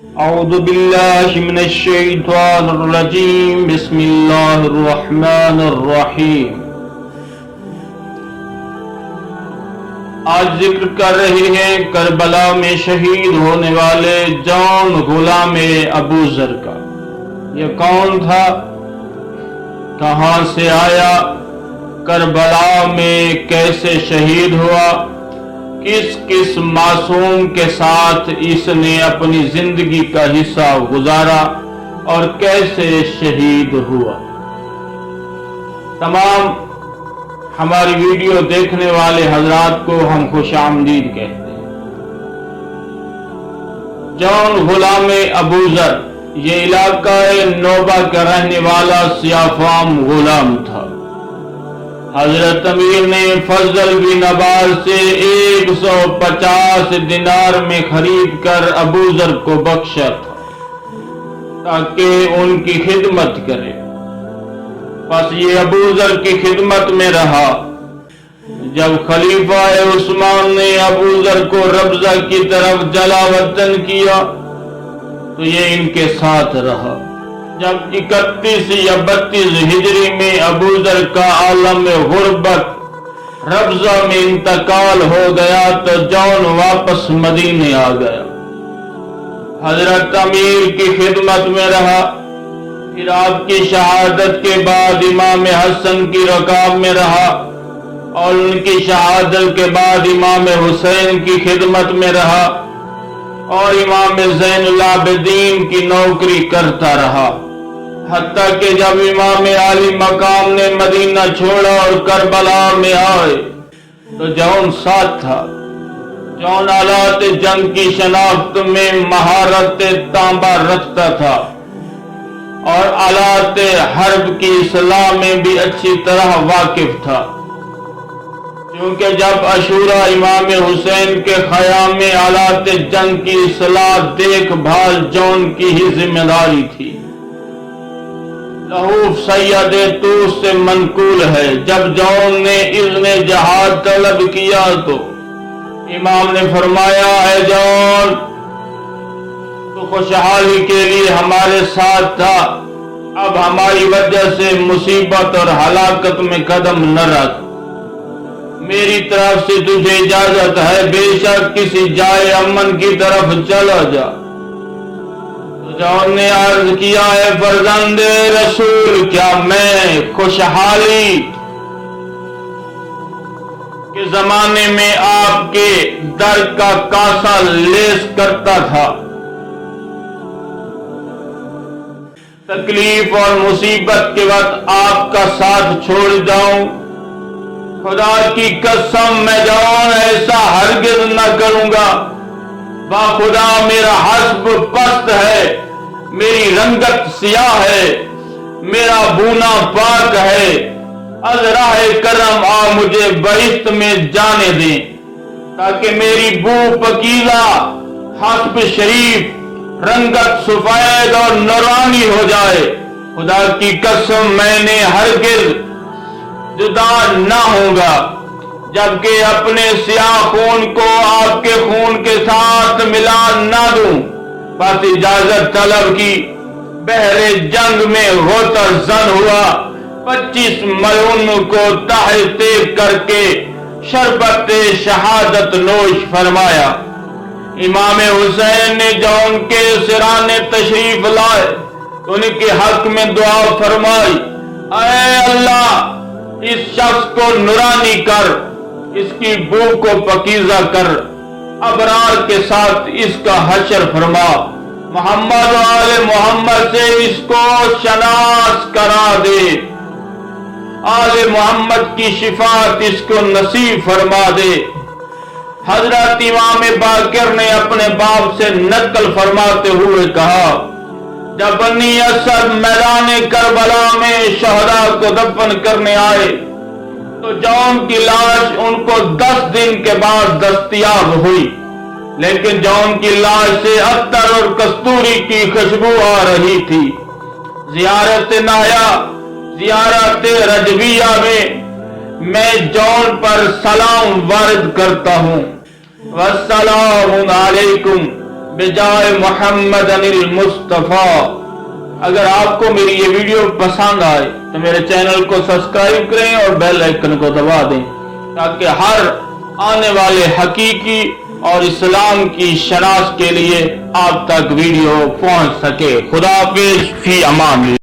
أعوذ بالله من الشيطان الرجيم بسم الله الرحمن الرحیم۔ آج ذکر کر رہے ہیں کربلا میں شہید ہونے والے جون غلام ابو ذر کا۔ یہ کون تھا؟ کہاں سے آیا؟ کربلا میں کیسے شہید ہوا؟ کس معصوم کے ساتھ اس نے اپنی زندگی کا حصہ گزارا اور کیسے شہید ہوا؟ تمام ہماری ویڈیو دیکھنے والے حضرات کو ہم خوش آمدید کہتے ہیں۔ جون غلام ابو ذر یہ علاقہ نوبہ کا رہنے والا سیاہ فام غلام تھا۔ حضرت امیر نے فضل بن عباس سے 150 دینار میں خرید کر ابو ذر کو بخشا تھا تاکہ ان کی خدمت کرے۔ بس یہ ابو ذر کی خدمت میں رہا۔ جب خلیفہ عثمان نے ابو ذر کو ربضہ کی طرف جلا وطن کیا تو یہ ان کے ساتھ رہا۔ جب 31 یا 32 ہجری میں ابو ذر کا عالم غربت ربضہ میں انتقال ہو گیا تو جون واپس مدینے آ گیا۔ حضرت امیر کی خدمت میں رہا۔ پھر آپ کی شہادت کے بعد امام حسن کی رکاب میں رہا اور ان کی شہادت کے بعد امام حسین کی خدمت میں رہا اور امام زین العابدین کی نوکری کرتا رہا، حتیٰ کہ جب امام عالی مقام نے مدینہ چھوڑا اور کربلا میں آئے تو جون ساتھ تھا۔ جون آلات جنگ کی شناخت میں مہارت تانبا رکھتا تھا اور آلات حرب کی اصلاح میں بھی اچھی طرح واقف تھا، کیونکہ جب عاشورہ امام حسین کے خیام میں آلات جنگ کی اصلاح دیکھ بھال جون کی ہی ذمہ داری تھی۔ لہوف سید توس سے منقول ہے، جب جون نے اذن جہاد طلب کیا تو امام نے فرمایا، اے جون تو خوشحالی کے لیے ہمارے ساتھ تھا، اب ہماری وجہ سے مصیبت اور ہلاکت میں قدم نہ رکھ، میری طرف سے تجھے اجازت ہے، بے شک کسی جائے امن کی طرف چلا جا۔ جون نے عرض کیا، اے فرزند رسول، کیا میں خوشحالی کے زمانے میں آپ کے در کا کاسا لیس کرتا تھا؟ تکلیف اور مصیبت کے وقت آپ کا ساتھ چھوڑ جاؤں؟ خدا کی قسم میں جون ایسا ہرگز نہ کروں گا، با خدا میرا حسب پست ہے، میری رنگت سیاہ ہے، میرا بونا پاک ہے، از راہ کرم آ مجھے بہشت میں جانے دیں تاکہ میری بو پکیزہ، حسب شریف، رنگت سفید اور نورانی ہو جائے۔ خدا کی قسم میں نے ہرگز جدا نہ ہوں گا جبکہ اپنے سیاہ خون کو آپ کے خون کے ساتھ ملا نہ دوں۔ بس اجازت طلب کی، بحر جنگ میں غوطہ زن ہوا، 25 ملعون کو تحت کر کے شربت شہادت نوش فرمایا۔ امام حسین نے جون کے سرانے تشریف لائے، ان کے حق میں دعا فرمائی، اے اللہ اس شخص کو نورانی کر، اس کی بو کو پکیزہ کر، ابرار کے ساتھ اس کا حشر فرما، محمد و آل محمد سے اس کو شناس کرا دے، آل محمد کی شفاعت اس کو نصیب فرما دے۔ حضرت امام باقر نے اپنے باپ سے نقل فرماتے ہوئے کہا، جب بنی اسد میدان کربلا میں شہداء کو دفن کرنے آئے تو جون کی لاش ان کو 10 دن کے بعد دستیاب ہوئی، لیکن جون کی لاش سے عطر اور کستوری کی خوشبو آ رہی تھی۔ زیارت نایا، زیارت رجویہ میں جون پر سلام وارد کرتا ہوں، والسلام علیکم بجائے محمد المصطفیٰ۔ اگر آپ کو میری یہ ویڈیو پسند آئے تو میرے چینل کو سبسکرائب کریں اور بیل آئیکن کو دبا دیں تاکہ ہر آنے والے حقیقی اور اسلام کی شناخت کے لیے آپ تک ویڈیو پہنچ سکے۔ خدا حافظ، فی امان اللہ۔